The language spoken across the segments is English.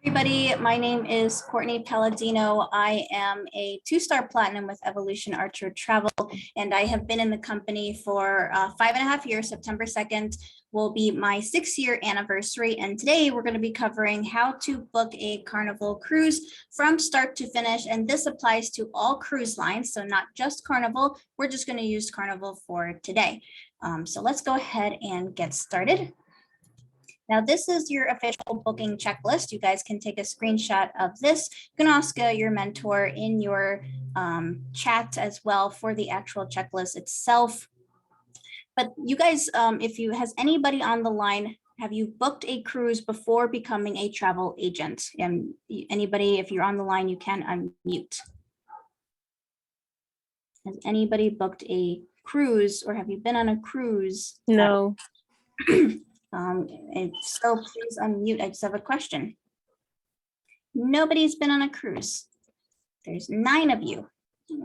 Everybody, my name is Courtney Palladino. I am a 2-star platinum with Evolution Archer Travel, and I have been in the company for 5.5 years. September 2nd will be my 6-year anniversary, and today we're going to be covering how to book a Carnival cruise from start to finish, and this applies to all cruise lines, so not just Carnival. We're just going to use Carnival for today. So let's go ahead and get started. Now, this is your official booking checklist. You guys can take a screenshot of this. You can ask your mentor in your chat as well for the actual checklist itself. But you guys, has anybody on the line, have you booked a cruise before becoming a travel agent? And anybody, if you're on the line, you can unmute. Has anybody booked a cruise, or have you been on a cruise? No. And so please unmute. I just have a question. Nobody's been on a cruise. There's 9 of you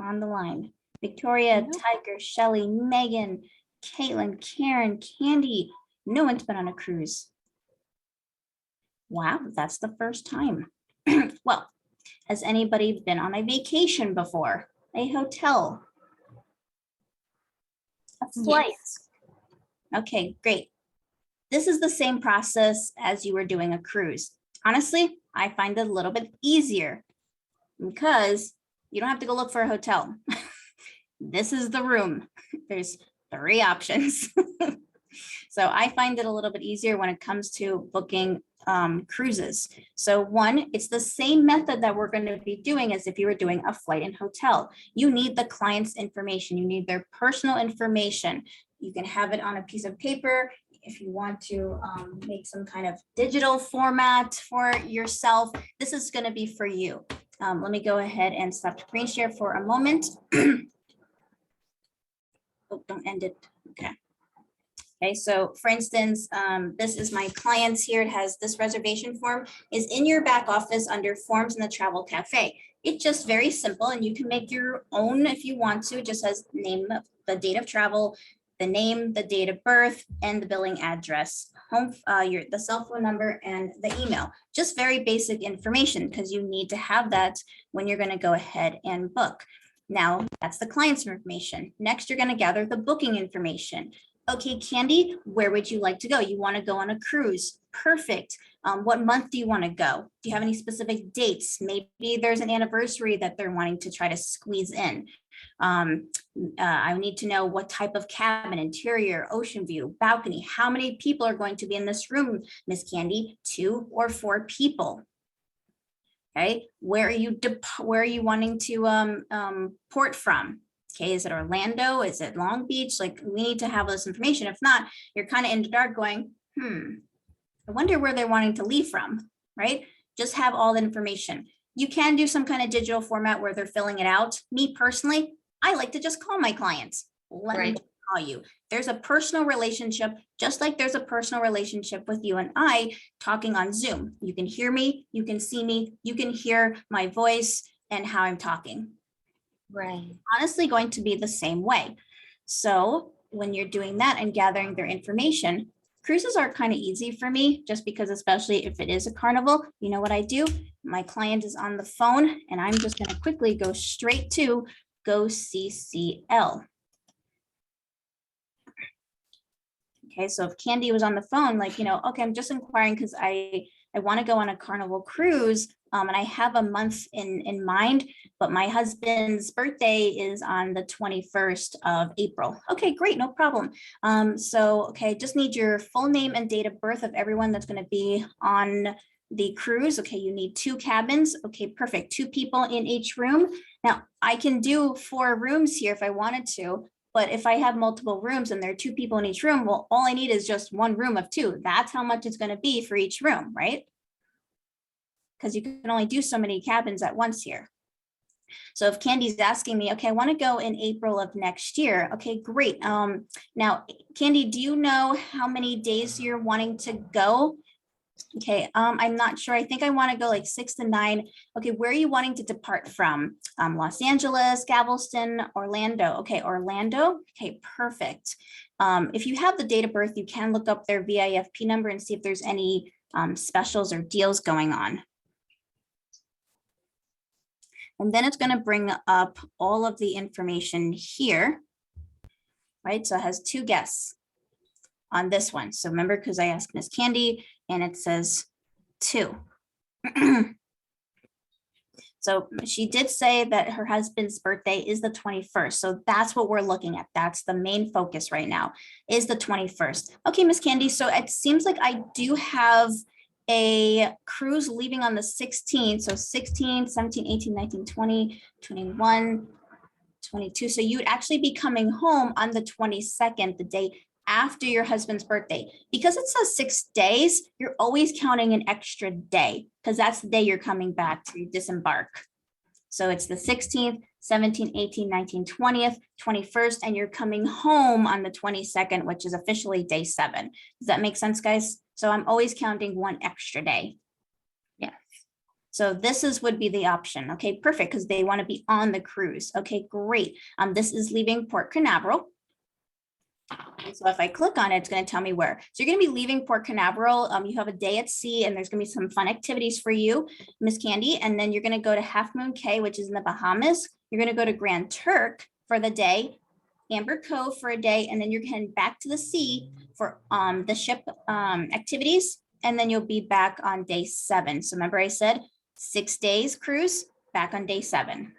on the line. Victoria, Tiger, Shelly, Megan, Caitlin, Karen, Candy. No one's been on a cruise. Wow, that's the first time. Well, has anybody been on a vacation before? A hotel? A flight? Yes. Okay, great. This is the same process as you were doing a cruise. Honestly, I find it a little bit easier because you don't have to go look for a hotel. This is the room. There's 3 options. So I find it a little bit easier when it comes to booking cruises. So 1, it's the same method that we're going to be doing as if you were doing a flight and hotel. You need the client's information. You need their personal information. You can have it on a piece of paper. If you want to make some kind of digital format for yourself, this is going to be for you. Let me go ahead and stop screen share for a moment. Oh, don't end it. Okay. Okay, so for instance, this is my clients here. It has this reservation form is in your back office under forms in the travel cafe. It's just very simple, and you can make your own if you want to. It just has name, the date of travel, the name, the date of birth, and the billing address, home, the cell phone number, and the email. Just very basic information because you need to have that when you're going to go ahead and book. Now, that's the client's information. Next, you're going to gather the booking information. Okay, Candy, where would you like to go? You want to go on a cruise. Perfect. What month do you want to go? Do you have any specific dates? Maybe there's an anniversary that they're wanting to try to squeeze in. I need to know what type of cabin, interior, ocean view, balcony. How many people are going to be in this room, Miss Candy? 2 or 4 people. Okay, where are you wanting to port from? Okay, is it Orlando? Is it Long Beach? Like, we need to have this information. If not, you're kind of in the dark going, I wonder where they're wanting to leave from, right? Just have all the information. You can do some kind of digital format where they're filling it out. Me personally, I like to just call my clients. Let me call you. There's a personal relationship, just like there's a personal relationship with you and I talking on Zoom. You can hear me, you can see me, you can hear my voice and how I'm talking. Right. Honestly, going to be the same way. So when you're doing that and gathering their information, cruises are kind of easy for me, just because, especially if it is a Carnival, you know what I do? My client is on the phone and I'm just going to quickly go straight to GoCCL. Okay, so if Candy was on the phone, like, okay, I'm just inquiring because I want to go on a Carnival cruise, and I have a month in mind, but my husband's birthday is on the 21st of April. Okay, great, no problem. Okay, just need your full name and date of birth of everyone that's going to be on the cruise. Okay, you need 2 cabins. Okay, perfect. 2 people in each room. Now, I can do 4 rooms here if I wanted to, but if I have multiple rooms and there are 2 people in each room, well, all I need is just 1 room of 2. That's how much it's going to be for each room, right? Because you can only do so many cabins at once here. So if Candy's asking me, okay, I want to go in April of next year. Okay, great. Now, Candy, do you know how many days you're wanting to go? Okay, I'm not sure. I think I want to go like 6 to 9. Okay, where are you wanting to depart from? Los Angeles, Galveston, Orlando. Okay, Orlando. Okay, perfect. If you have the date of birth, you can look up their VIFP number and see if there's any specials or deals going on. And then it's going to bring up all of the information here, right? So it has 2 guests on this one. So remember, because I asked Miss Candy and it says 2. So she did say that her husband's birthday is the 21st. So that's what we're looking at. That's the main focus right now, is the 21st. Okay, Miss Candy, so it seems like I do have a cruise leaving on the 16th. So 16, 17, 18, 19, 20, 21, 22. So you would actually be coming home on the 22nd, the day after your husband's birthday. Because it says 6 days, you're always counting an extra day because that's the day you're coming back to disembark. So it's the 16th, 17th, 18th, 19th, 20th, 21st, and you're coming home on the 22nd, which is officially day 7. Does that make sense, guys? So I'm always counting 1 extra day. Yes. So this would be the option. Okay, perfect, because they want to be on the cruise. Okay, great. This is leaving Port Canaveral. So if I click on it, it's going to tell me where. So you're going to be leaving Port Canaveral. You have a day at sea, and there's going to be some fun activities for you, Miss Candy. And then you're going to go to Half Moon Cay, which is in the Bahamas. You're going to go to Grand Turk for the day, Amber Cove for a day, and then you're heading back to the sea for the ship activities. And then you'll be back on day 7. So remember I said 6 days cruise, back on day 7.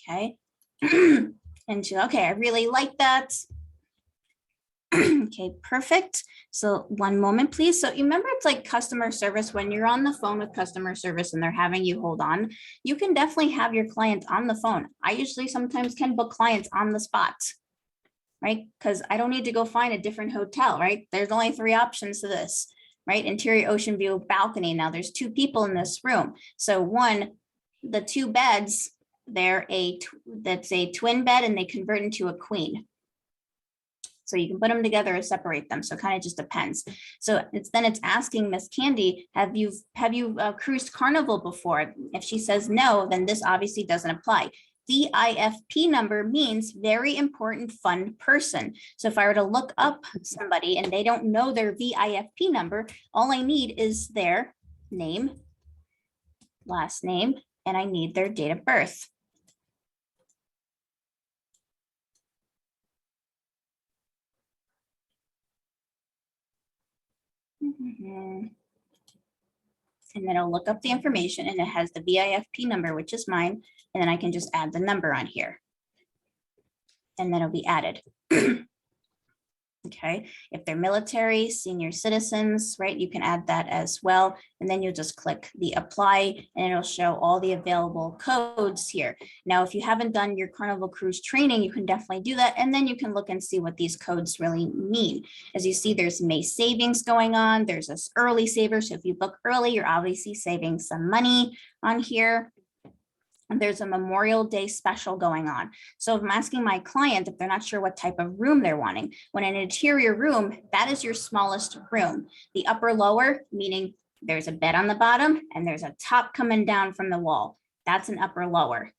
Okay. And she, okay, I really like that. Okay, perfect. So one moment, please. So you remember it's like customer service when you're on the phone with customer service and they're having you hold on, you can definitely have your client on the phone. I usually sometimes can book clients on the spot, right? Because I don't need to go find a different hotel, right? There's only 3 options to this, right? Interior ocean view balcony. Now there's 2 people in this room. So one, the 2 beds, that's a twin bed and they convert into a queen. So you can put them together or separate them. So it kind of just depends. So it's asking Miss Candy, have you cruised Carnival before? If she says no, then this obviously doesn't apply. VIFP number means very important fun person. So if I were to look up somebody and they don't know their VIFP number, all I need is their name, last name, and I need their date of birth. And then I'll look up the information and it has the VIFP number, which is mine. And then I can just add the number on here. And then it'll be added. Okay, if they're military, senior citizens, right, you can add that as well. And then you'll just click the apply and it'll show all the available codes here. Now, if you haven't done your Carnival Cruise training, you can definitely do that. And then you can look and see what these codes really mean. As you see, there's May savings going on. There's this early saver. So if you book early, you're obviously saving some money on here. And there's a Memorial Day special going on. So if I'm asking my client if they're not sure what type of room they're wanting, when an interior room, that is your smallest room. The upper lower, meaning there's a bed on the bottom and there's a top coming down from the wall. That's an upper lower.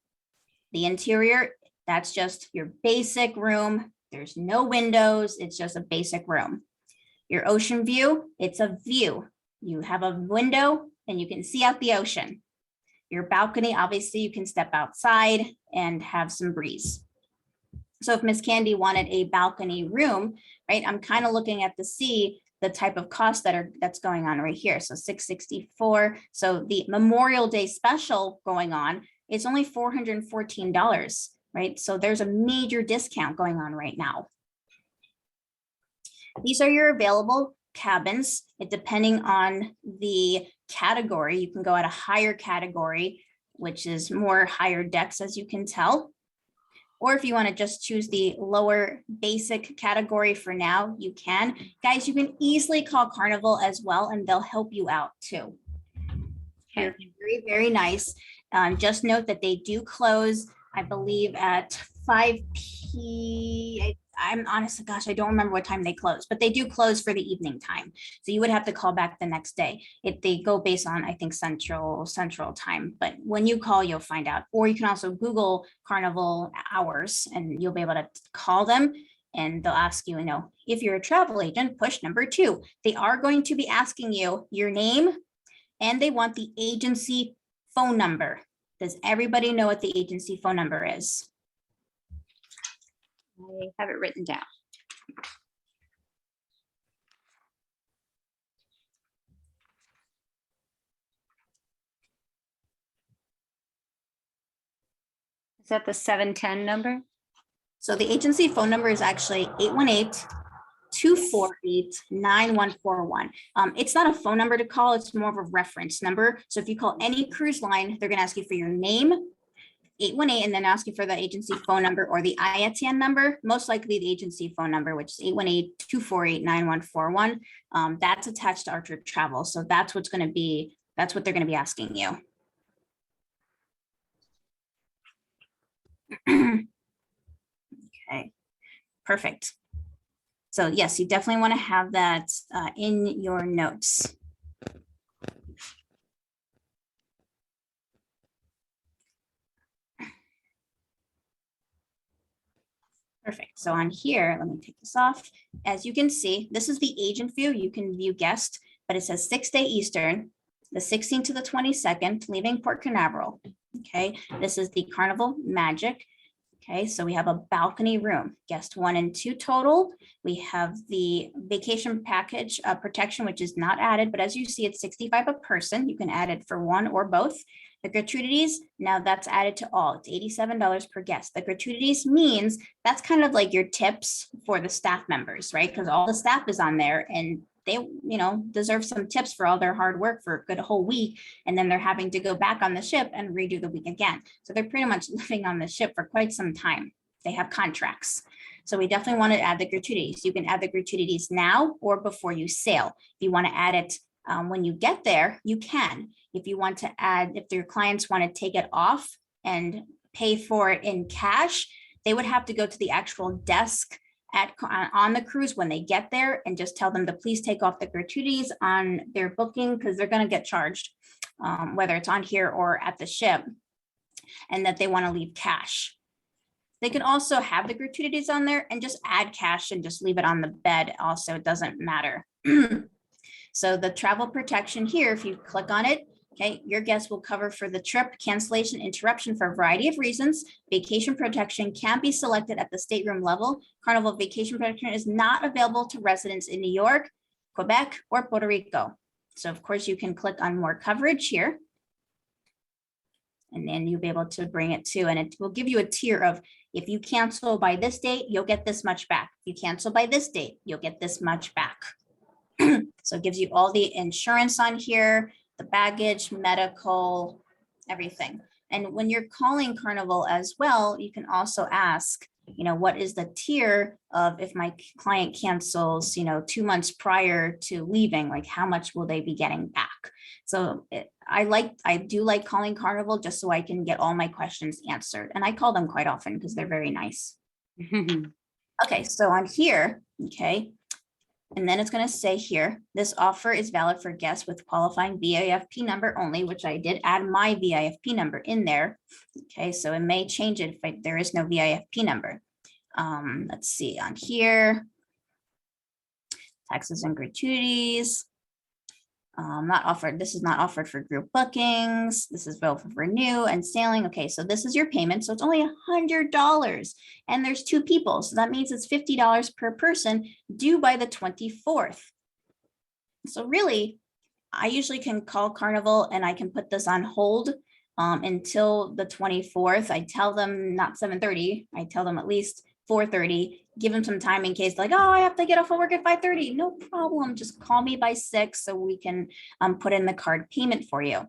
The interior, that's just your basic room. There's no windows. It's just a basic room. Your ocean view, it's a view. You have a window and you can see out the ocean. Your balcony, obviously you can step outside and have some breeze. So if Miss Candy wanted a balcony room, right, I'm kind of looking at the type of cost that's going on right here. So $664. So the Memorial Day special going on, it's only $414, right? So there's a major discount going on right now. These are your available cabins. Depending on the category, you can go at a higher category, which is more higher decks, as you can tell. Or if you want to just choose the lower basic category for now, you can. Guys, you can easily call Carnival as well, and they'll help you out too. Okay. Very, very nice. Just note that they do close, I believe, at 5 p.m. I'm honestly, gosh, I don't remember what time they close, but they do close for the evening time. So you would have to call back the next day. They go based on, I think, central time. But when you call, you'll find out. Or you can also Google Carnival hours and you'll be able to call them and they'll ask you, if you're a travel agent, push number 2. They are going to be asking you your name and they want the agency phone number. Does everybody know what the agency phone number is? I have it written down. Is that the 710 number? So the agency phone number is actually 818-248-9141. It's not a phone number to call, it's more of a reference number. So if you call any cruise line, they're gonna ask you for your name, 818, and then ask you for the agency phone number or the IATN number, most likely the agency phone number, which is 818-248-9141. That's attached to Archer Travel. So that's what's gonna be, that's what they're gonna be asking you. Okay, perfect. So yes, you definitely want to have that in your notes. Perfect. So on here, let me take this off. As you can see, this is the agent view. You can view guest, but it says 6-day Eastern, the 16th to the 22nd, leaving Port Canaveral. Okay, this is the Carnival Magic. Okay, so we have a balcony room, guest 1 and 2 total. We have the vacation package protection, which is not added, but as you see, it's $65 a person. You can add it for one or both. The gratuities, now that's added to all. It's $87 per guest. The gratuities means that's kind of like your tips for the staff members, right? Because all the staff is on there and they, you know, deserve some tips for all their hard work for a good whole week. And then they're having to go back on the ship and redo the week again. So they're pretty much living on the ship for quite some time. They have contracts. So we definitely want to add the gratuities. You can add the gratuities now or before you sail. If you want to add it when you get there, you can. If you want to add, if your clients want to take it off and pay for it in cash, they would have to go to the actual desk on the cruise when they get there and just tell them to please take off the gratuities on their booking because they're going to get charged, whether it's on here or at the ship, and that they want to leave cash. They can also have the gratuities on there and just add cash and just leave it on the bed. Also, it doesn't matter. So the travel protection here, if you click on it, okay, your guest will cover for the trip cancellation interruption for a variety of reasons. Vacation protection can be selected at the stateroom level. Carnival vacation protection is not available to residents in New York, Quebec, or Puerto Rico. So of course you can click on more coverage here. And then you'll be able to bring it to, and it will give you a tier of, if you cancel by this date, you'll get this much back. If you cancel by this date, you'll get this much back. So it gives you all the insurance on here, the baggage, medical, everything. And when you're calling Carnival as well, you can also ask, you know, what is the tier of if my client cancels, you know, 2 months prior to leaving, like how much will they be getting back? So I do like calling Carnival just so I can get all my questions answered. And I call them quite often because they're very nice. Okay, so on here, okay, and then it's going to say here, this offer is valid for guests with qualifying VIFP number only, which I did add my VIFP number in there. Okay, so it may change it if there is no VIFP number. Let's see on here, taxes and gratuities. Not offered. This is not offered for group bookings. This is both for renew and sailing. Okay, so this is your payment. So it's only $100 and there's 2 people. So that means it's $50 per person due by the 24th. So really, I usually can call Carnival and I can put this on hold until the 24th. I tell them not 7:30. I tell them at least 4:30, give them some time in case like, oh, I have to get off of work at 5:30. No problem. Just call me by 6 so we can put in the card payment for you.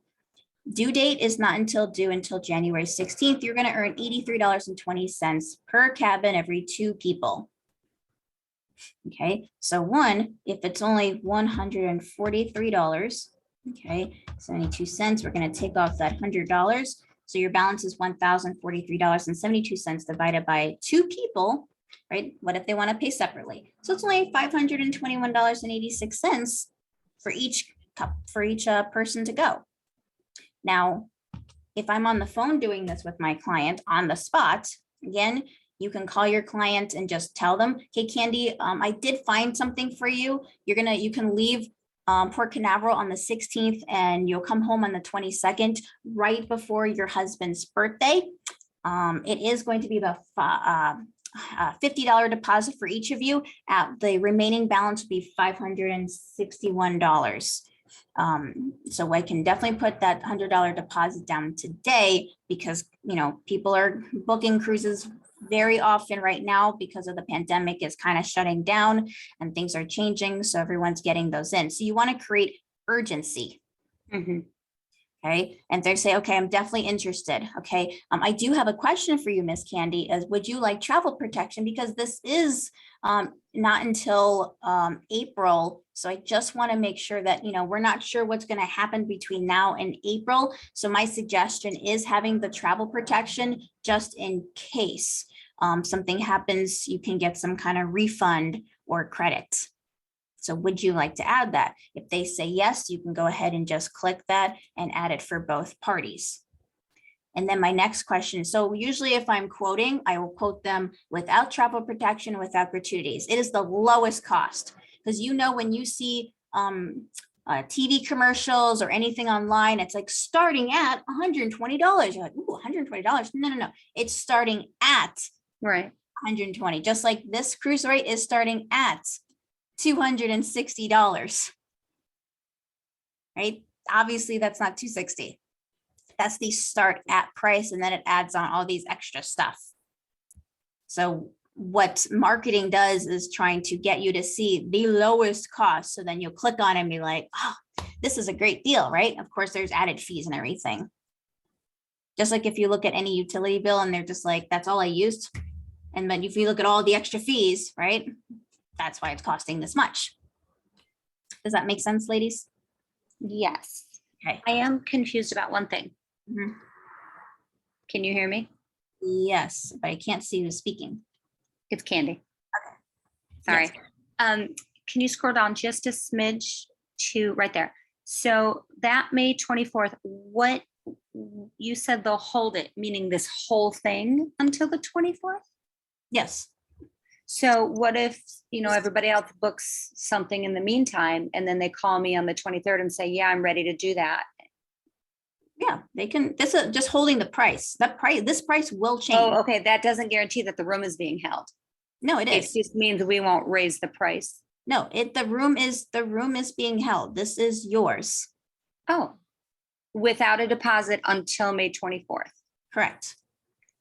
Due date is not until January 16th. You're going to earn $83.20 per cabin every 2 people. Okay, so if it's only $143, okay, 72 cents, we're going to take off that $100. So your balance is $1,043.72 divided by 2 people, right? What if they want to pay separately? So it's only $521.86 for each person to go. Now, if I'm on the phone doing this with my client on the spot, again, you can call your client and just tell them, hey, Candy, I did find something for you. You can leave Port Canaveral on the 16th, and you'll come home on the 22nd, right before your husband's birthday. It is going to be about $50 deposit for each of you. The remaining balance would be $561. So I can definitely put that $100 deposit down today because, you know, people are booking cruises very often right now because of the pandemic is kind of shutting down and things are changing. So everyone's getting those in. So you want to create urgency. Mhm. Okay, and they say, okay, I'm definitely interested. Okay, I do have a question for you, Miss Candy. Is would you like travel protection? Because this is not until April. So I just want to make sure that, you know, we're not sure what's going to happen between now and April. So my suggestion is having the travel protection just in case something happens, you can get some kind of refund or credit. So would you like to add that? If they say yes, you can go ahead and just click that and add it for both parties. And then my next question, so usually if I'm quoting, I will quote them without travel protection, without gratuities. It is the lowest cost because, you know, when you see TV commercials or anything online, it's like starting at $120. You're like, ooh, $120. No. It's starting at Right. $120, just like this cruise rate is starting at $260, right? Obviously, that's not $260. That's the start at price, and then it adds on all these extra stuff. So what marketing does is trying to get you to see the lowest cost. So then you'll click on it and be like, oh, this is a great deal, right? Of course, there's added fees and everything. Just like if you look at any utility bill and they're just like, that's all I used. And then if you look at all the extra fees, right? That's why it's costing this much. Does that make sense, ladies? Yes. Okay. I am confused about one thing. Mhm. Can you hear me? Yes, but I can't see who's speaking. It's Candy. Okay. Sorry. Yes. Can you scroll down just a smidge to right there? So that May 24th, what you said they'll hold it, meaning this whole thing until the 24th? Yes. So what if, you know, everybody else books something in the meantime and then they call me on the 23rd and say, yeah, I'm ready to do that. Yeah, they can. This is just holding the price. This price will change. Oh, okay. That doesn't guarantee that the room is being held. No, it It is. just means we won't raise the price. No, the room is being held. This is yours. Oh, without a deposit until May 24th. Correct.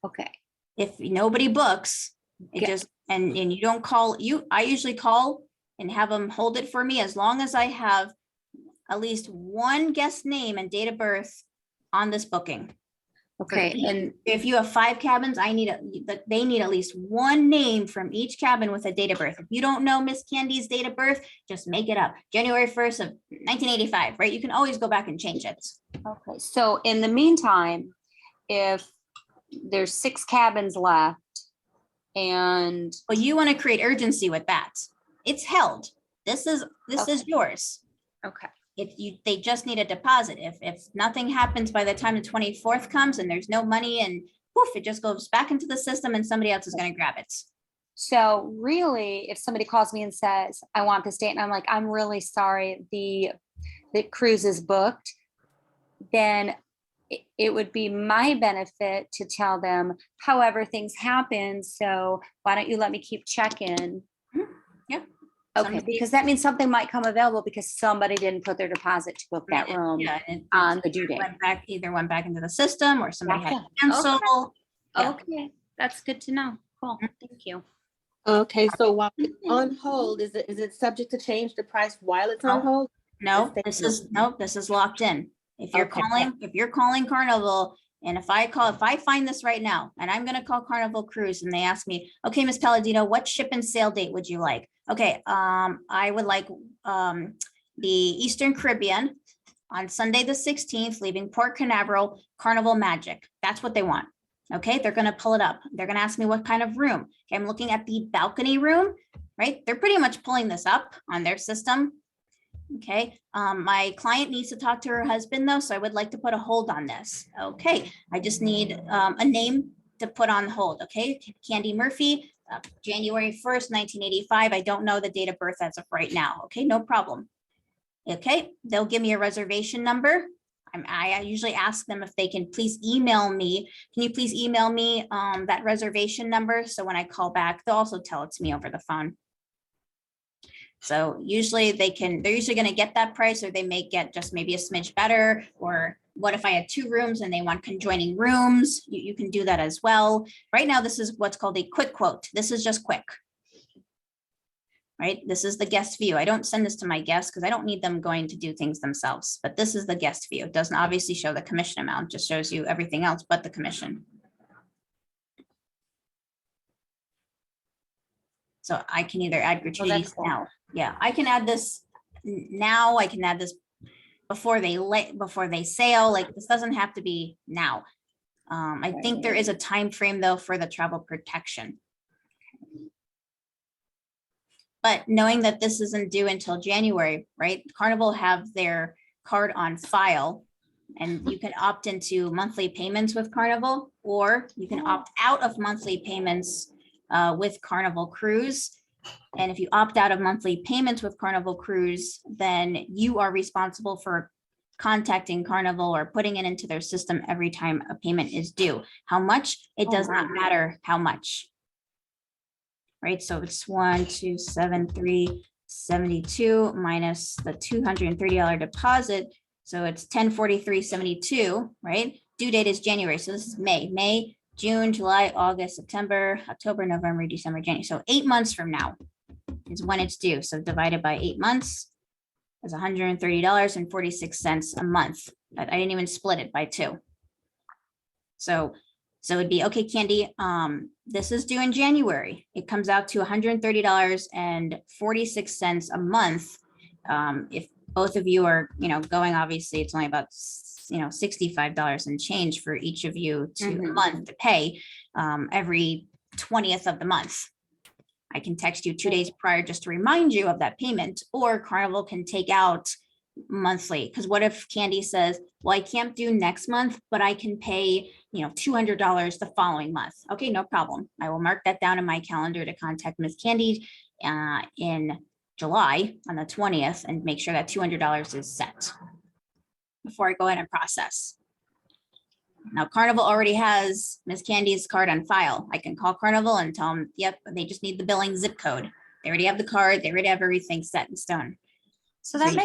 Okay. If nobody books, it Yeah. just and you don't call you. I usually call and have them hold it for me as long as I have at least one guest name and date of birth on this booking. Okay. And If you have 5 cabins, they need at least one name from each cabin with a date of birth. If you don't know Miss Candy's date of birth, just make it up. January 1st of 1985, right? You can always go back and change it. okay. So in the meantime, if there's 6 cabins left and Well, you want to create urgency with that. It's held. This is Okay. yours. okay. They just need a deposit. If nothing happens by the time the 24th comes and there's no money and poof, it just goes back into the system and somebody else is going to grab it. So really, if somebody calls me and says, I want this date, and I'm like, I'm really sorry, the cruise is booked, then it would be my benefit to tell them, however, things happen. So why don't you let me keep checking? Yeah. Okay, Somebody- because that means something might come available because somebody didn't put their deposit to book that room Yeah, and it on the due date. either went back into the system or somebody had to Gotcha. cancel. Yeah. Okay, that's good to know. Cool, thank you. Okay, so while it's on hold, is it subject to change the price while it's on hold? No, Yes, this is locked in. If you're Okay. calling Carnival, and if I find this right now, and I'm gonna call Carnival Cruise and they ask me, okay, Miss Palladino, what ship and sail date would you like? Okay, I would like the Eastern Caribbean on Sunday, the 16th, leaving Port Canaveral, Carnival Magic. That's what they want. Okay, they're gonna pull it up. They're gonna ask me what kind of room. Okay, I'm looking at the balcony room, right? They're pretty much pulling this up on their system. Okay, my client needs to talk to her husband though, so I would like to put a hold on this. Okay, I just need a name to put on hold. Okay, Candy Murphy, January 1st, 1985. I don't know the date of birth as of right now. Okay, no problem. Okay, they'll give me a reservation number. I usually ask them if they can please email me. Can you please email me that reservation number? So when I call back, they'll also tell it to me over the phone. So usually they're usually going to get that price, or they may get just maybe a smidge better. Or what if I had 2 rooms and they want conjoining rooms? You can do that as well. Right now, this is what's called a quick quote. This is just quick. Right? This is the guest view. I don't send this to my guests because I don't need them going to do things themselves, but this is the guest view. It doesn't obviously show the commission amount, just shows you everything else but the commission. So I can either add gratuities cool. now. Yeah, I can add this now. I can add this before they sail. Like, this doesn't have to be now. I think there is a time frame though for the travel protection. But knowing that this isn't due until January, right? Carnival have their card on file, and you can opt into monthly payments with Carnival, or you can opt out of monthly payments with Carnival Cruise. And if you opt out of monthly payments with Carnival Cruise, then you are responsible for contacting Carnival or putting it into their system every time a payment is due. How much? It does not matter how much. Right, so it's 1,273.72 minus the $230 deposit. So it's 1043.72, right? Due date is January. So this is May, June, July, August, September, October, November, December, January. So 8 months from now is when it's due. So divided by 8 months is $130.46 a month. I didn't even split it by 2. So it'd be, okay, Candy, this is due in January. It comes out to $130.46 a month. If both of you are, going, obviously it's only about, $65 and change for each of you to a month to pay every 20th of the month. I can text you 2 days prior just to remind you of that payment, or Carnival can take out monthly. Because what if Candy says, well, I can't do next month, but I can pay, $200 the following month. Okay, no problem. I will mark that down in my calendar to contact Miss Candy in July on the 20th and make sure that $200 is set before I go in and process. Now, Carnival already has Miss Candy's card on file. I can call Carnival and tell them, yep, they just need the billing zip code. They already have the card. They already have everything set in stone. So that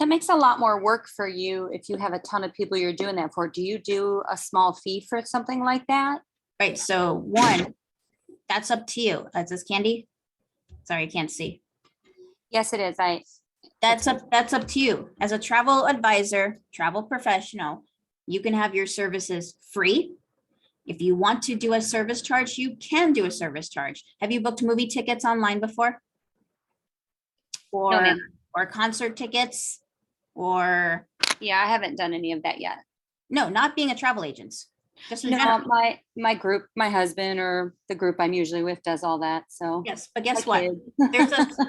makes a lot more work for you if you have a ton of people you're doing that for. Do you do a small fee for something like that? Right, so one, that's up to you. Is this Candy? Sorry, I can't see. Yes, it is. That's up to you. As a travel advisor, travel professional, you can have your services free. If you want to do a service charge, you can do a service charge. Have you booked movie tickets online before? No, ma'am. Or concert tickets? Or Yeah, I haven't done any of that yet. no, not being a travel agent. Just in No, general. my group, my husband or the group I'm usually with does all that. So Yes, but guess my what? kids.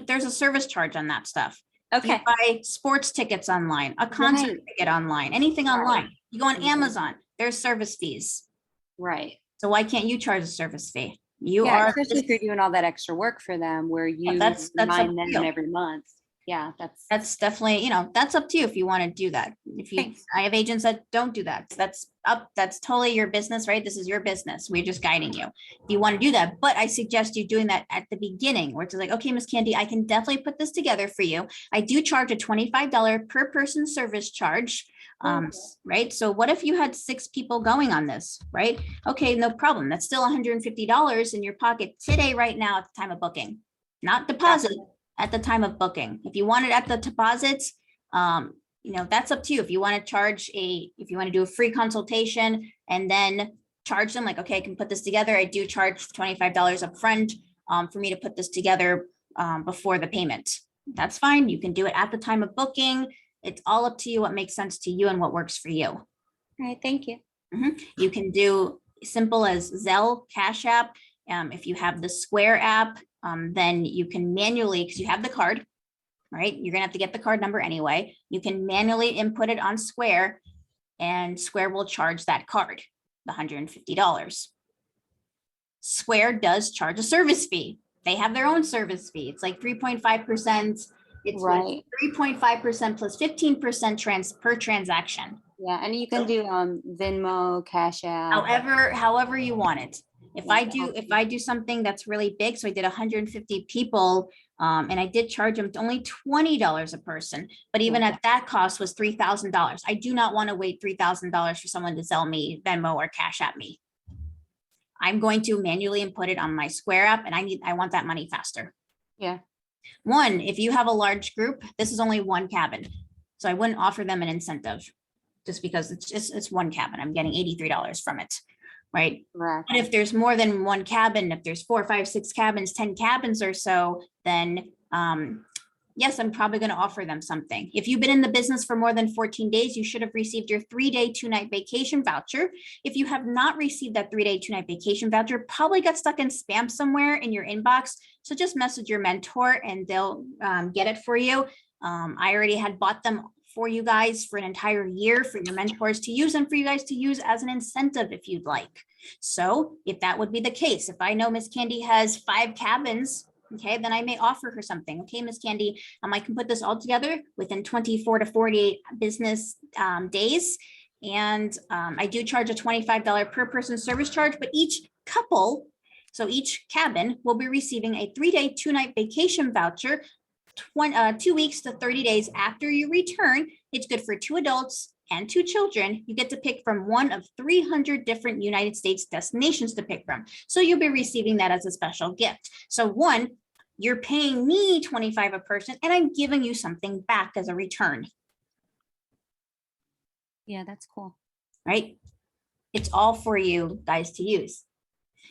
There's a service charge on that stuff. You Okay. buy sports tickets online, a concert Right. ticket online, anything Right. online. You go on Mhm. Amazon, there's service fees. Right. So why can't you charge a service fee? You Yeah, are, especially if you're doing all that extra work for them where you that's up remind to them you. every month. Yeah, that's definitely, that's up to you if you want to do that. Thanks. I have agents that don't do that. That's totally your business, right? This is your business. We're just guiding you. If you want to do that, but I suggest you doing that at the beginning, where it's like, okay, Miss Candy, I can definitely put this together for you. I do charge a $25 per person service charge. Right. So what if you had 6 people going on this, right? Okay, no problem. That's still $150 in your pocket today, right now at the time of booking, not deposit. At the time of booking. If you want it at the deposits, that's up to you. If you want to if you want to do a free consultation and then charge them, like, okay, I can put this together. I do charge $25 up front for me to put this together before the payment. That's fine. You can do it at the time of booking. It's all up to you what makes sense to you and what works for you. All right. Thank you. You can do simple as Zelle, Cash App. If you have the Square app, then you can manually, because you have the card, right? You're gonna have to get the card number anyway. You can manually input it on Square, and Square will charge that card, the $150. Square does charge a service fee. They have their own service fee. It's like 3.5%. It's Right. 3.5% plus 15% per transaction. Yeah, and you can do Venmo, Cash App. However you want it. If I do something that's really big, so I did 150 people, and I did charge them only $20 a person, but even at that cost was $3,000. I do not want to wait $3,000 for someone to sell me Venmo or Cash App me. I'm going to manually input it on my Square app, and I want that money faster. Yeah. One, if you have a large group, this is only one cabin, so I wouldn't offer them an incentive just because it's one cabin. I'm getting $83 from it, right? Correct. But if there's more than one cabin, if there's 4, 5, 6 cabins, 10 cabins or so, then yes, I'm probably going to offer them something. If you've been in the business for more than 14 days, you should have received your 3-day, 2-night vacation voucher. If you have not received that 3-day, 2-night vacation voucher, probably got stuck in spam somewhere in your inbox. So just message your mentor and they'll get it for you. I already had bought them for you guys for an entire year for your mentors to use and for you guys to use as an incentive if you'd like. So if that would be the case, if I know Miss Candy has 5 cabins, okay, then I may offer her something. Okay, Miss Candy, I can put this all together within 24 to 48 business days. And I do charge a $25 per person service charge, but each couple, so each cabin will be receiving a 3-day, 2-night vacation voucher 2 weeks to 30 days after you return. It's good for 2 adults and 2 children. You get to pick from one of 300 different United States destinations to pick from. So you'll be receiving that as a special gift. So one, you're paying me $25 a person and I'm giving you something back as a return, Yeah, that's cool. right? It's all for you guys to use.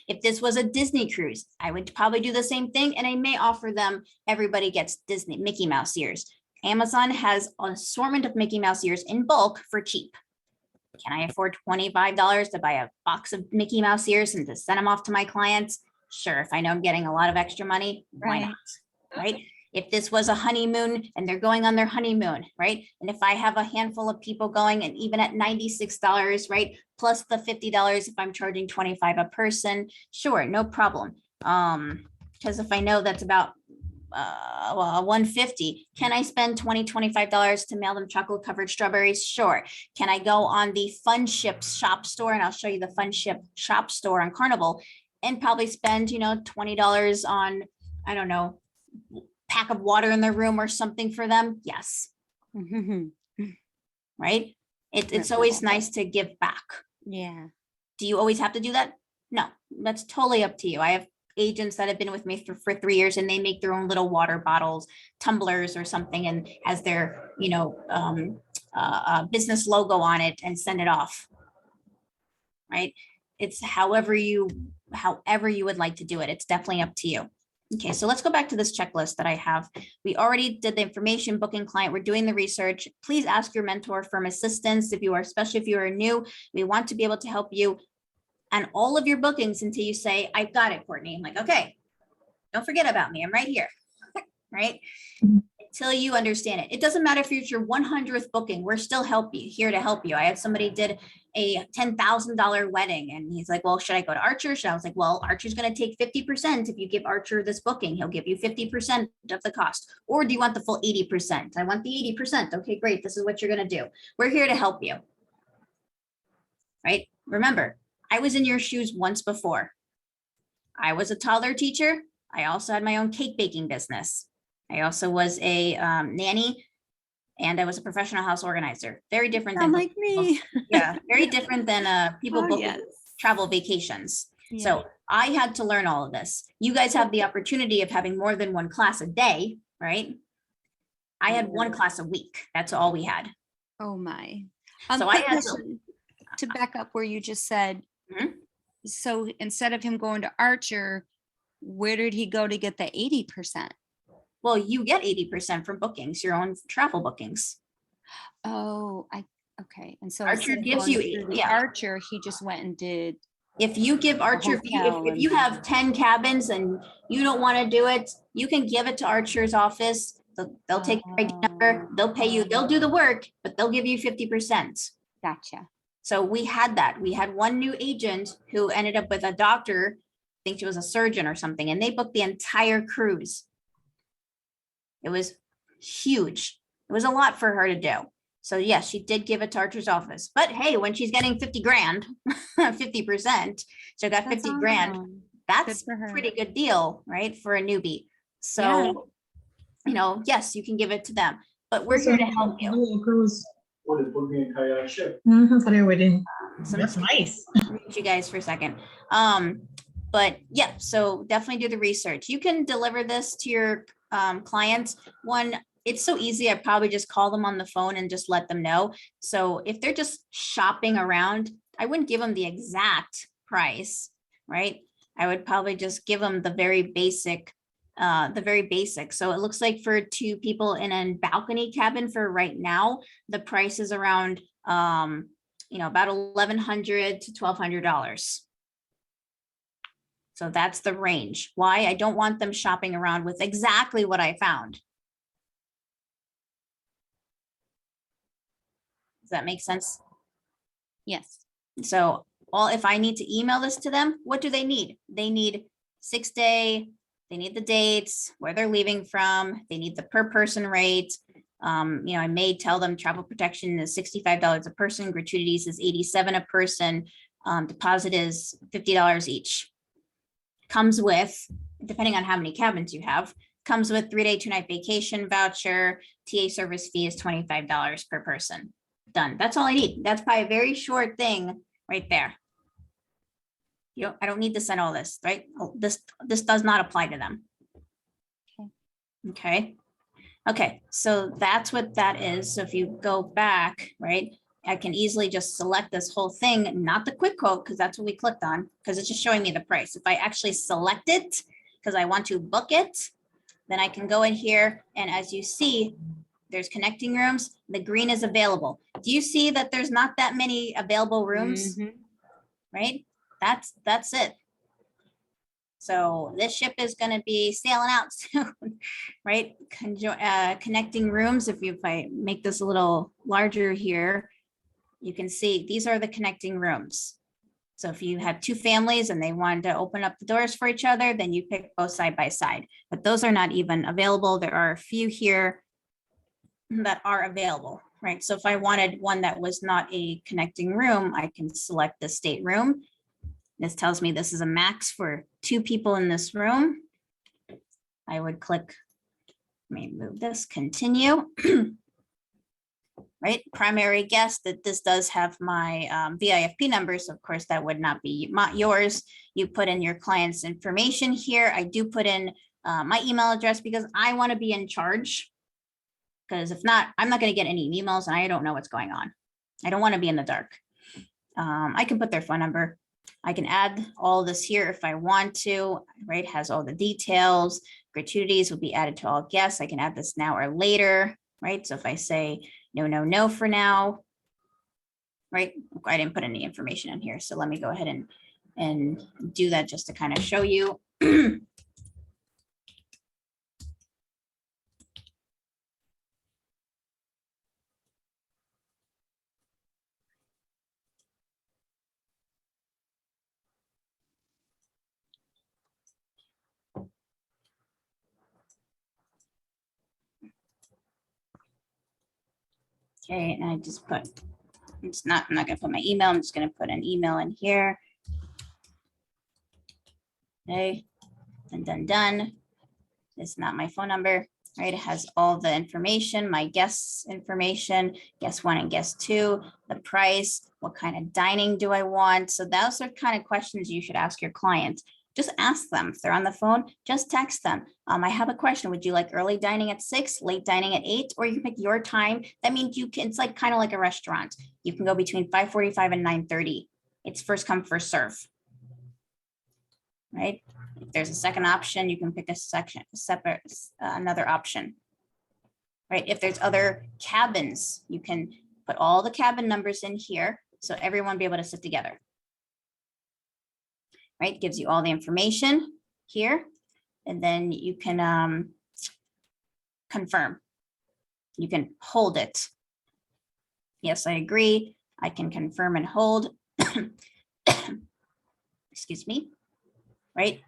If this was a Disney cruise, I would probably do the same thing and I may offer them, everybody gets Disney Mickey Mouse ears. Amazon has an assortment of Mickey Mouse ears in bulk for cheap. Can I afford $25 to buy a box of Mickey Mouse ears and to send them off to my clients? Sure, if I know I'm getting a lot of extra money, why not, right? If this was a honeymoon and they're going on their honeymoon, right? And if I have a handful of people going and even at $96, right? Plus the $50 if I'm charging $25 a person, sure, no problem. Because if I know that's about well, $150, can I spend $25 to mail them chocolate covered strawberries? Sure. Can I go on the Fun Ship shop store, and I'll show you the Fun Ship shop store on Carnival, and probably spend, $20 on, I don't know, pack of water in their room or something for them? Yes. Right? It's always nice to give back. Yeah. Do you always have to do that? No, that's totally up to you. I have agents that have been with me for 3 years and they make their own little water bottles, tumblers or something, and as their, business logo on it and send it off. Right? It's however you would like to do it. It's definitely up to you. Okay, so let's go back to this checklist that I have. We already did the information booking client. We're doing the research. Please ask your mentor for assistance especially if you are new. We want to be able to help you on all of your bookings until you say, I've got it, Courtney. I'm like, okay, don't forget about me. I'm right here, right? Until you understand it. It doesn't matter if it's your 100th booking. We're still here to help you. I had somebody did a $10,000 wedding and he's like, well, should I go to Archer? I was like, well, Archer's going to take 50%. If you give Archer this booking, he'll give you 50% of the cost. Or do you want the full 80%? I want the 80%. Okay, great. This is what you're going to do. We're here to help you. Right? Remember, I was in your shoes once before. I was a toddler teacher. I also had my own cake baking business. I also was a nanny and I was a professional house organizer. Very different than like me. Yeah, very different than people Oh, booking yes. travel vacations. Yeah. So I had to learn all of this. You guys have the opportunity of having more than one class a day, right? I had one class a week. That's all we had. Oh my. So Quick I had question to back up where you just said, Mhm. so instead of him going to Archer, where did he go to get the 80%? Well, you get 80% from bookings, your own travel bookings. Oh, okay. And so Archer instead of gives going you- through the yeah. Archer, he just went and did. If you give Archer, hotel if you and- have 10 cabins and you don't want to do it, you can give it to Archer's office. They'll take your ID number, they'll pay you, they'll do the work, but they'll give you 50%. Gotcha. So we had that. We had one new agent who ended up with a doctor, I think she was a surgeon or something, and they booked the entire cruise. It was huge. It was a lot for her to do. So yes, she did give it to Archer's office, but hey, when she's getting 50 grand, 50%, so got That's 50 grand, awesome. that's for her. pretty good deal, right? For a newbie. So, you know, yes, you can give it to them, but we're here to help you. Hello, Cruz. What is book me a kayak ship? Sorry, we didn't. So That's I'm nice. mute you guys for a second. But yeah, so definitely do the research. You can deliver this to your clients. One, it's so easy. I probably just call them on the phone and just let them know. So if they're just shopping around, I wouldn't give them the exact price, right? I would probably just give them the very basic. So it looks like for two people in a balcony cabin for right now, the price is around about $1,100 to $1,200. So that's the range. Why? I don't want them shopping around with exactly what I found. Does that make sense? Yes. So if I need to email this to them, what do they need? They need 6 day, they need the dates, where they're leaving from, they need the per person rate. I may tell them travel protection is $65 a person, gratuities is $87 a person, deposit is $50 each. Comes with, depending on how many cabins you have, comes with 3-day, 2-night vacation voucher, TA service fee is $25 per person. Done. That's all I need. That's probably a very short thing right there. I don't need to send all this, right? This does not apply to them. Okay, so that's what that is. So if you go back, right, I can easily just select this whole thing, not the quick quote, because that's what we clicked on, because it's just showing me the price. If I actually select it, because I want to book it, then I can go in here, and as you see, there's connecting rooms. The green is available. Do you see that there's not that many available rooms, right? That's it. So this ship is going to be sailing out soon, right? Connecting rooms. If I make this a little larger here, you can see these are the connecting rooms. So if you had two families and they wanted to open up the doors for each other, then you pick both side by side. But those are not even available. There are a few here that are available, right? So if I wanted one that was not a connecting room, I can select the stateroom. This tells me this is a max for 2 people in this room. I would click, let me move this, continue. Right, primary guest, that this does have my VIFP numbers. Of course, that would not be yours. You put in your client's information here. I do put in my email address because I want to be in charge. Because if not, I'm not going to get any emails and I don't know what's going on. I don't want to be in the dark. I can put their phone number. I can add all this here if I want to, right? Has all the details. Gratuities will be added to all guests. I can add this now or later, right? So if I say no for now, right? I didn't put any information in here. So let me go ahead and do that just to kind of show you. Okay, and I just put, I'm not gonna put my email, I'm just gonna put an email in here. Okay, and then done. It's not my phone number, right? It has all the information, my guests' information, guest 1 and guest 2, the price, what kind of dining do I want? So those are kind of questions you should ask your client. Just ask them. If they're on the phone, just text them. I have a question. Would you like early dining at 6, late dining at 8, or you can pick your time? That means you can, it's like kind of like a restaurant. You can go between 5:45 and 9:30. It's first come, first serve. Right? If there's a second option, you can pick a separate, another option. Right? If there's other cabins, you can put all the cabin numbers in here so everyone be able to sit together. Right? Gives you all the information here, and then you can confirm. You can hold it. Yes, I agree. I can confirm and hold. Excuse me. Right?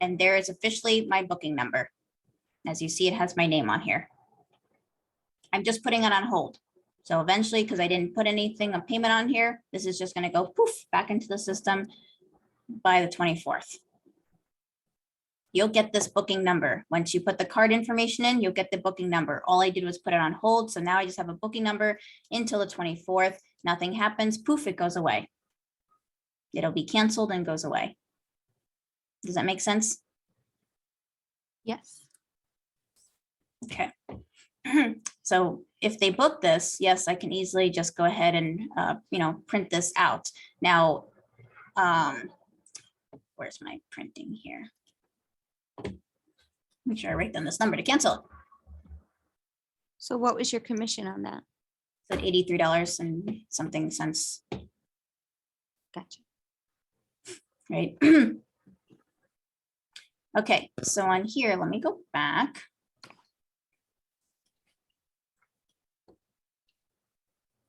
And there is officially my booking number. As you see, it has my name on here. I'm just putting it on hold. So eventually, because I didn't put anything, a payment on here, this is just gonna go poof, back into the system by the 24th. You'll get this booking number. Once you put the card information in, you'll get the booking number. All I did was put it on hold. So now I just have a booking number until the 24th. Nothing happens, poof, it goes away. It'll be canceled and goes away. Does that make sense? Yes. Okay. So if they book this, yes, I can easily just go ahead and, print this out. Now, where's my printing here? Make sure I write down this number to cancel it. So what was your commission on that? It's at $83 and something cents, Gotcha. right? Okay, so on here, let me go back.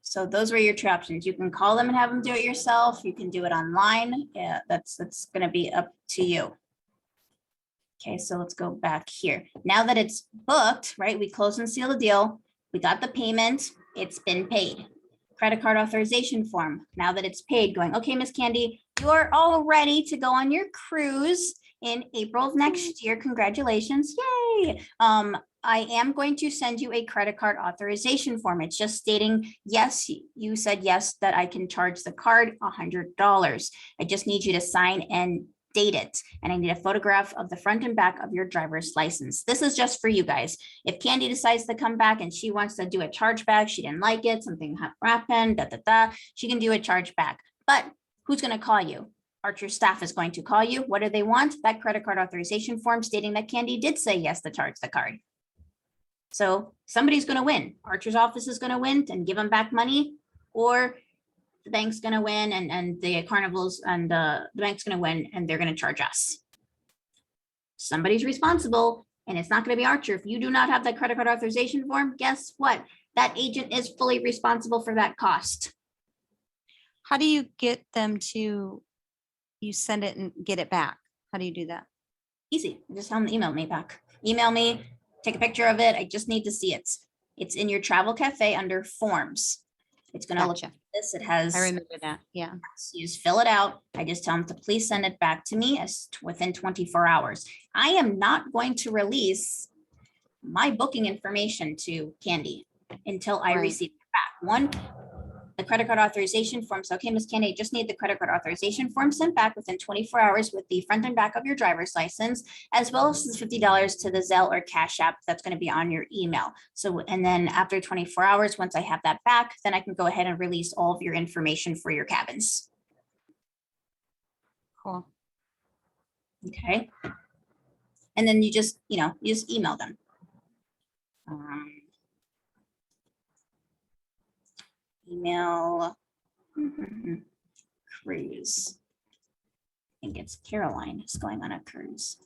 So those were your two options. You can call them and have them do it yourself. You can do it online. Yeah, that's gonna be up to you. Okay, so let's go back here. Now that it's booked, right? We close and seal the deal. We got the payment. It's been paid. Credit card authorization form. Now that it's paid, going, okay, Miss Candy, you are all ready to go on your cruise in April of next year. Congratulations. Yay. I am going to send you a credit card authorization form. It's just stating, yes, you said yes, that I can charge the card $100. I just need you to sign and date it. And I need a photograph of the front and back of your driver's license. This is just for you guys. If Candy decides to come back and she wants to do a chargeback, she didn't like it, something happened, she can do a chargeback. But who's going to call you? Archer staff is going to call you. What do they want? That credit card authorization form stating that Candy did say yes to charge the card. So somebody's going to win. Archer's office is going to win and give them back money, or the bank's going to win and the carnivals and the bank's going to win and they're going to charge us. Somebody's responsible, and it's not going to be Archer. If you do not have that credit card authorization form, guess what? That agent is fully responsible for that cost. How do you get them to, you send it and get it back? How do you do that? Easy. Just tell them to email me back. Email me, take a picture of it. I just need to see it. It's in your travel cafe under forms. It's going to look Gotcha. like this. It has, I remember that. Yeah. you just fill it out. I just tell them to please send it back to me within 24 hours. I am not going to release my booking information to Candy until I Right. receive it back. One, the credit card authorization form. So, okay, Miss Candy, I just need the credit card authorization form sent back within 24 hours with the front and back of your driver's license, as well as the $50 to the Zelle or Cash App that's going to be on your email. So, and then after 24 hours, once I have that back, then I can go ahead and release all of your information for your cabins. Cool. Okay. And then you just email them. Email cruise. I think it's Caroline is going on a cruise.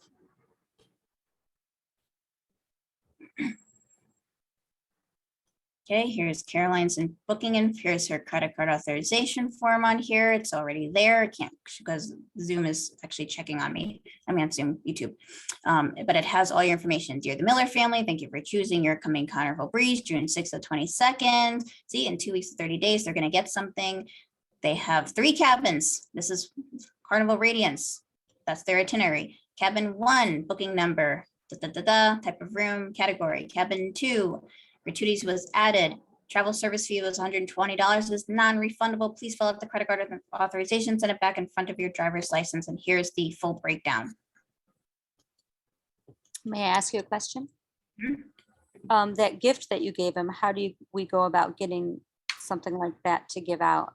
Okay, here's Caroline's in booking and here's her credit card authorization form on here. It's already there. I can't because Zoom is actually checking on me. I mean, on Zoom, YouTube. But it has all your information. Dear the Miller family, thank you for choosing your coming Carnival Breeze, June 6th to 22nd. See, in 2 weeks to 30 days, they're going to get something. They have 3 cabins. This is Carnival Radiance. That's their itinerary. Cabin 1, booking number, type of room, category. Cabin 2, gratuities was added. Travel service fee was $120. It is non-refundable. Please fill out the credit card authorization, send it back in front of your driver's license. And here's the full breakdown. May I ask you a question? Mhm. That gift that you gave him, how do we go about getting something like that to give out?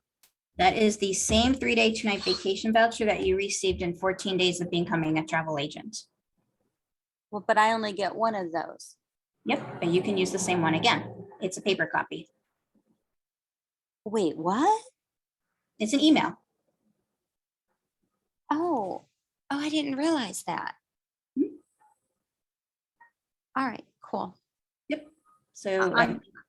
That is the same 3-day, 2-night vacation voucher that you received in 14 days of becoming a travel agent. Well, but I only get one of those. Yep, but you can use the same one again. It's a paper copy. Wait, what? It's an email. Oh, I didn't realize that. Mhm. All right, cool. So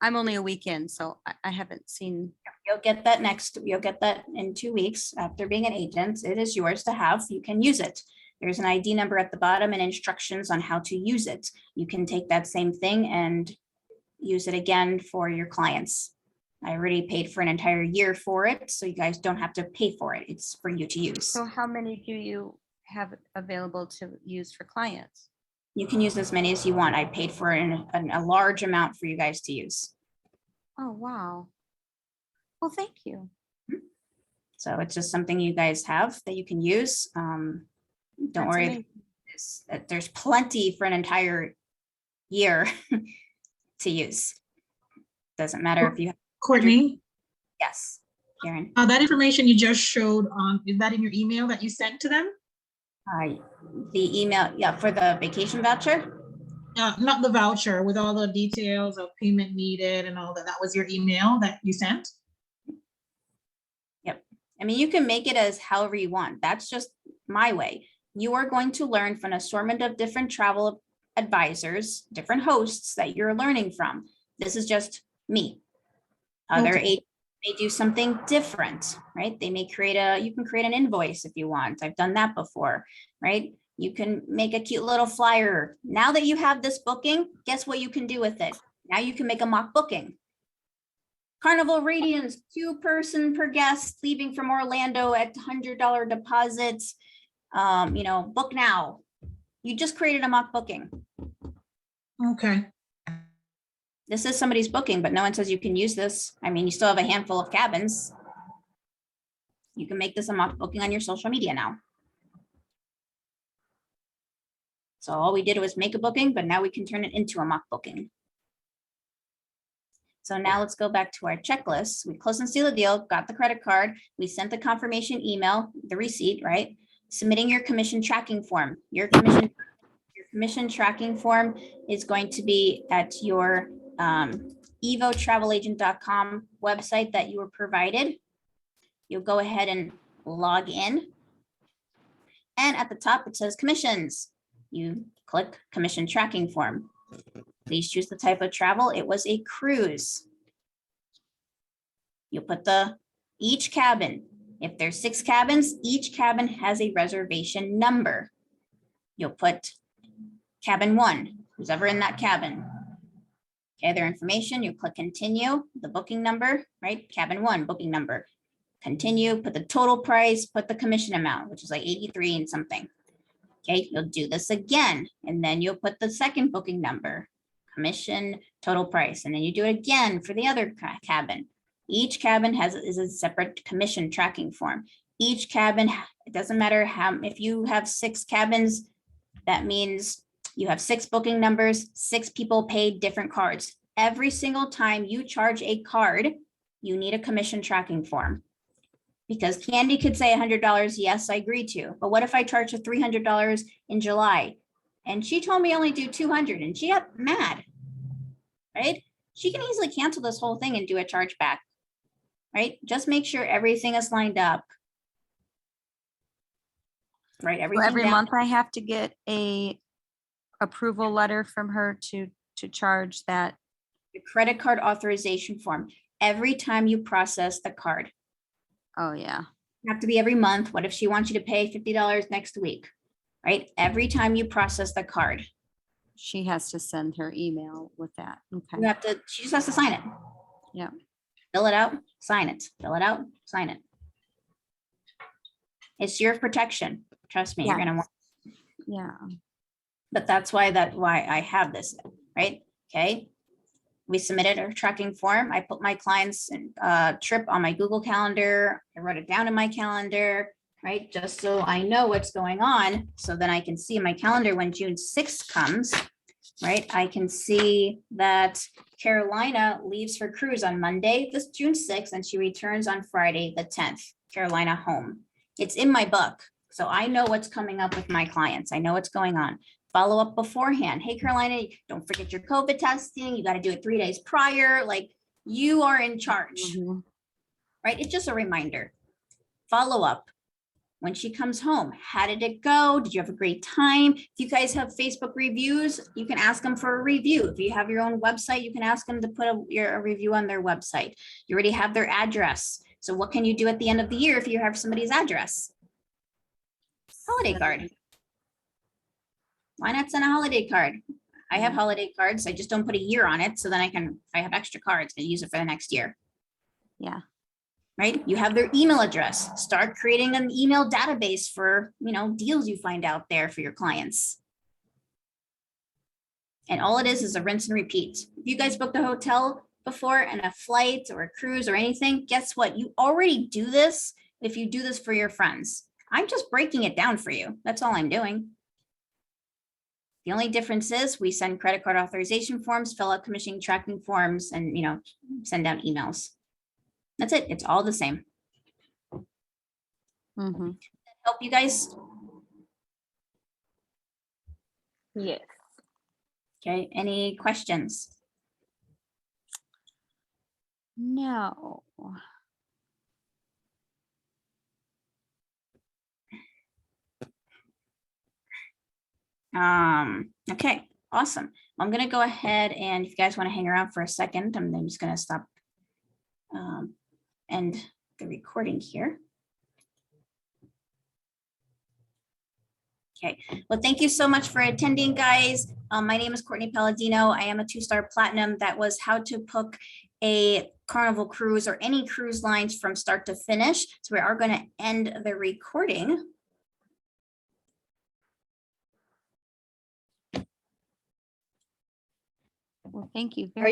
I'm only a weekend, so I haven't seen. you'll get that you'll get that in 2 weeks after being an agent. It is yours to have. You can use it. There's an ID number at the bottom and instructions on how to use it. You can take that same thing and use it again for your clients. I already paid for an entire year for it, so you guys don't have to pay for it. It's for you to use. So how many do you have available to use for clients? You can use as many as you want. I paid for a large amount for you guys to use. Oh, wow. Well, thank you. So it's just something you guys have that you can use. Don't That's worry, amazing. there's plenty for an entire year to use. Doesn't matter if you have, Courtney, yes, Karen. that information you just showed on, is that in your email that you sent to them? The email, yeah, for the vacation voucher. Not the voucher with all the details of payment needed and all that. That was your email that you sent? I mean, you can make it as however you want. That's just my way. You are going to learn from an assortment of different travel advisors, different hosts that you're learning from. This is just me. Other Okay. agents may do something different, right? They may you can create an invoice if you want. I've done that before, right? You can make a cute little flyer. Now that you have this booking, guess what you can do with it? Now you can make a mock booking. Carnival Radiance, 2-person per guest leaving from Orlando at $100 deposits. Book now. You just created a mock booking. Okay. This is somebody's booking, but no one says you can use this. I mean, you still have a handful of cabins. You can make this a mock booking on your social media now. So all we did was make a booking, but now we can turn it into a mock booking. So now let's go back to our checklist. We closed and sealed the deal, got the credit card. We sent the confirmation email, the receipt, right? Submitting your commission tracking form. Your commission tracking form is going to be at your evotravelagent.com website that you were provided. You'll go ahead and log in. And at the top, it says commissions. You click commission tracking form. Please choose the type of travel. It was a cruise. You'll put each cabin. If there's 6 cabins, each cabin has a reservation number. You'll put cabin 1, who's ever in that cabin. Okay, their information, you click continue, the booking number, right? Cabin 1, booking number. Continue, put the total price, put the commission amount, which is like 83 and something. Okay, you'll do this again, and then you'll put the second booking number, commission, total price, and then you do it again for the other cabin. Each cabin is a separate commission tracking form. Each cabin, it doesn't matter if you have 6 cabins, that means you have 6 booking numbers, 6 people paid different cards. Every single time you charge a card, you need a commission tracking form. Because Candy could say $100, yes, I agree to. But what if I charge her $300 in July? And she told me only do 200 and she got mad, right? She can easily cancel this whole thing and do a chargeback, right? Just make sure everything is lined up. Right, So everything every down. month I have to get a approval letter from her to charge that. The credit card authorization form. Every time you process the card, Oh, yeah. have to be every month. What if she wants you to pay $50 next week, right? Every time you process the card, She has to send her email with that. you Okay. have to, she just has to sign it. Yeah. Fill it out, sign it, fill it out, sign it. It's your protection. Trust me, you're Yeah. gonna want, Yeah. but that's why I have this, right? Okay. We submitted a tracking form. I put my client's trip on my Google Calendar. I wrote it down in my calendar, right? Just so I know what's going on. So then I can see my calendar when June 6th comes, right? I can see that Carolina leaves for cruise on Monday, this June 6th, and she returns on Friday, the 10th, Carolina home. It's in my book. So I know what's coming up with my clients. I know what's going on. Follow up beforehand. Hey, Carolina, don't forget your COVID testing. You got to do it 3 days prior. Like, you are in charge, Mhm. right? It's just a reminder. Follow up. When she comes home, how did it go? Did you have a great time? If you guys have Facebook reviews, you can ask them for a review. If you have your own website, you can ask them to put a review on their website. You already have their address. So what can you do at the end of the year if you have somebody's address? Holiday card. Why not send a holiday card? I have Yeah. holiday cards. I just don't put a year on it. So then I can, if I have extra cards, I use it for the next year. Yeah. Right? You have their email address. Start creating an email database for, you know, deals you find out there for your clients. And all it is a rinse and repeat. If you guys booked a hotel before and a flight or a cruise or anything, guess what? You already do this if you do this for your friends. I'm just breaking it down for you. That's all I'm doing. The only difference is we send credit card authorization forms, fill out commission tracking forms, and, you know, send out emails. That's it. It's all the same. Mhm. Help you guys. Yes. Okay. Any questions? No. Okay, awesome. I'm gonna go ahead and if you guys want to hang around for a second, I'm then just gonna stop end the recording here. Okay, well, thank you so much for attending, guys. My name is Courtney Palladino. I am a 2-star platinum. That was how to book a Carnival cruise or any cruise lines from start to finish. So we are going to end the recording. Well, thank you Are very